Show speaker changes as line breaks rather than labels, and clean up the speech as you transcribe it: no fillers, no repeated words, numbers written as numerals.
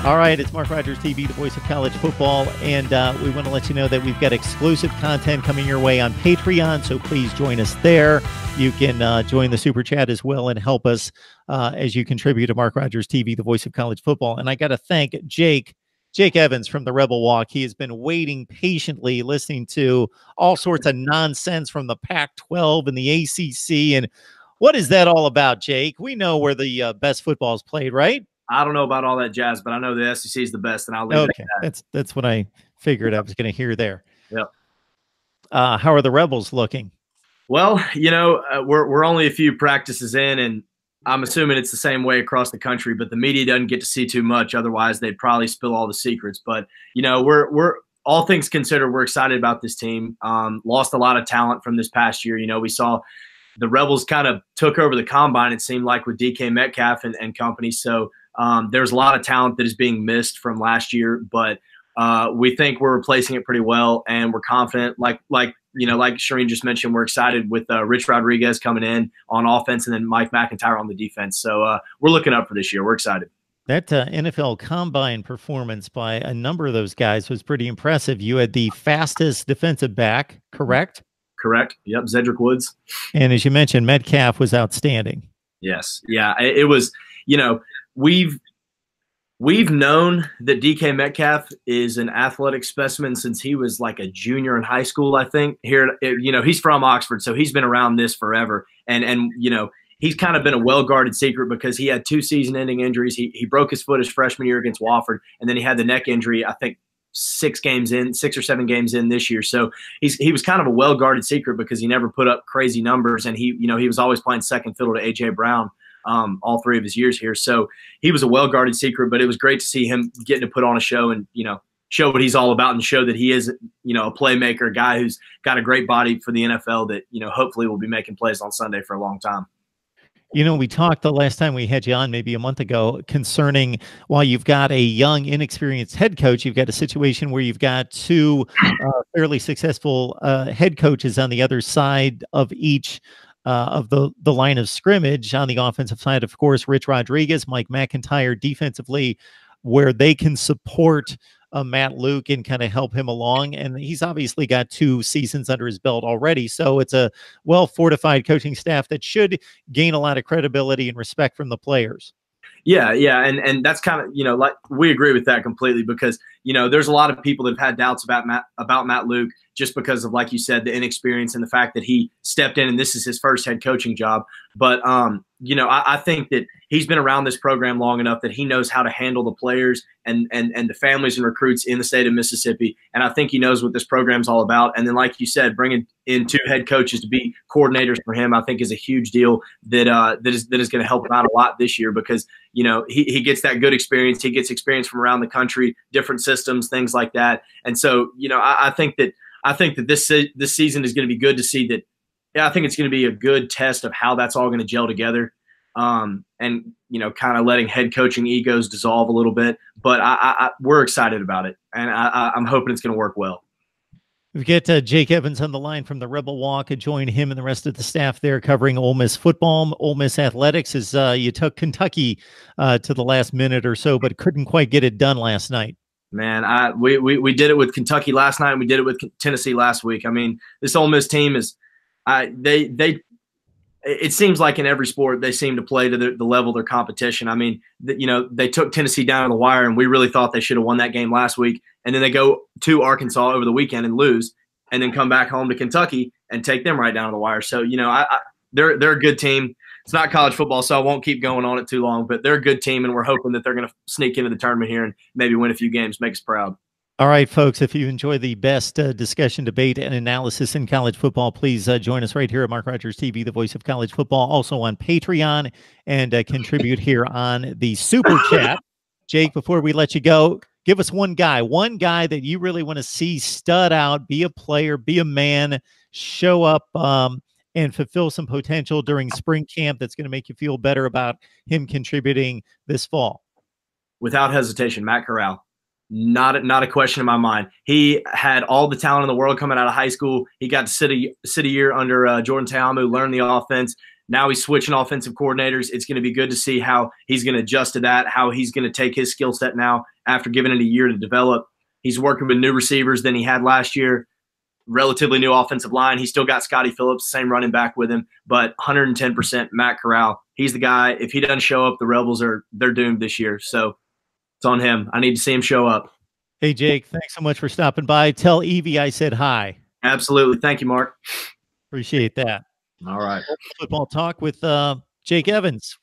All right, it's Mark Rogers TV, the voice of college football, and we want to let you know that we've got exclusive content coming your way on Patreon, so please join us there. You can join the Super Chat as well and help us as you contribute to Mark Rogers TV, the voice of college football. And I got to thank Jake Evans from the Rebel Walk. He has been waiting patiently, listening to all sorts of nonsense from the Pac-12 and the ACC. And what is that all about, Jake? We know where the best football is played, right?
I don't know about all that jazz, but I know the SEC is the best, and I'll leave it at
that. That's what I figured I was going to hear there.
Yep.
How are the Rebels looking?
Well, you know, we're only a few practices in, and I'm assuming it's the same way across the country, but the media doesn't get to see too much. Otherwise, they'd probably spill all the secrets. But, you know, we're all things considered, we're excited about this team. Lost a lot of talent from this past year. You know, we saw the Rebels kind of took over the combine, it seemed like, with DK Metcalf and company. So there's a lot of talent that is being missed from last year, but we think we're replacing it pretty well, and we're confident. Like Shireen just mentioned, we're excited with Rich Rodriguez coming in on offense and then Mike McIntyre on the defense. So we're looking up for this year. We're excited. That
NFL Combine performance by a number of those guys was pretty impressive. You had the fastest defensive back, correct?
Correct. Yep, Zedrick Woods.
And as you mentioned, Metcalf was outstanding.
Yes. Yeah, it was, you know, we've known that DK Metcalf is an athletic specimen since he was like a junior in high school, I think. Here, you know, he's from Oxford, so he's been around this forever. And you know, he's kind of been a well-guarded secret because he had 2 season-ending injuries. He broke his foot his freshman year against Wofford, and then he had the neck injury, I think, 6 or 7 games in this year. So he was kind of a well-guarded secret because he never put up crazy numbers, and he was always playing second fiddle to A.J. Brown all 3 of his years here. So he was a well-guarded secret, but it was great to see him getting to put on a show and, you know, show what he's all about and show that he is, you know, a playmaker, a guy who's got a great body for the NFL that, you know, hopefully will be making plays on Sunday for a long time.
You know, we talked the last time we had you on maybe a month ago concerning, while you've got a young, inexperienced head coach, you've got a situation where you've got 2 fairly successful head coaches on the other side of each of the line of scrimmage. On the offensive side, of course, Rich Rodriguez, Mike McIntyre defensively, where they can support Matt Luke and kind of help him along. And he's obviously got 2 seasons under his belt already. So it's a well-fortified coaching staff that should gain a lot of credibility and respect from the players.
Yeah. And that's kind of, you know, like, we agree with that completely because, you know, there's a lot of people that have had doubts about Matt Luke just because of, like you said, the inexperience and the fact that he stepped in and this is his first head coaching job. But, you know, I think that he's been around this program long enough that he knows how to handle the players and the families and recruits in the state of Mississippi. And I think he knows what this program's all about. And then, like you said, bringing in 2 head coaches to be coordinators for him, I think is a huge deal that is going to help him out a lot this year because, you know, he gets that good experience. He gets experience from around the country, different systems, things like that. And so, you know, I think that this season is going to be good to see that. Yeah, I think it's going to be a good test of how that's all going to gel together, and, you know, kind of letting head coaching egos dissolve a little bit. But we're excited about it, and I'm hoping it's going to work well.
We get Jake Evans on the line from the Rebel Walk. Join him and the rest of the staff there covering Ole Miss football, Ole Miss athletics, as you took Kentucky to the last minute or so, but couldn't quite get it done last night.
Man, we did it with Kentucky last night, and we did it with Tennessee last week. I mean, this Ole Miss team is it seems like in every sport they seem to play to the level of their competition. I mean, you know, they took Tennessee down to the wire, and we really thought they should have won that game last week. And then they go to Arkansas over the weekend and lose, and then come back home to Kentucky and take them right down to the wire. So, you know, they're a good team. It's not college football, so I won't keep going on it too long. But they're a good team, and we're hoping that they're going to sneak into the tournament here and maybe win a few games, make us proud.
All right, folks, if you enjoy the best discussion, debate, and analysis in college football, please join us right here at Mark Rogers TV, the voice of college football, also on Patreon, and contribute here on the Super Chat. Jake, before we let you go, give us one guy that you really want to see stud out, be a player, be a man, show up and fulfill some potential during spring camp that's going to make you feel better about him contributing this fall.
Without hesitation, Matt Corral. Not a question in my mind. He had all the talent in the world coming out of high school. He got to sit a year under Jordan Ta'amu, learn the offense, Now he's switching offensive coordinators. It's going to be good to see how he's going to adjust to that, how he's going to take his skill set now after giving it a year to develop. He's working with new receivers than he had last year, relatively new offensive line. He's still got Scotty Phillips, same running back with him, but 110% Matt Corral. He's the guy. If he doesn't show up, the Rebels they're doomed this year. So it's on him. I need to see him show up.
Hey, Jake, thanks so much for stopping by. Tell Evie I said hi.
Absolutely. Thank you, Mark.
Appreciate that.
All right.
Football Talk with Jake Evans.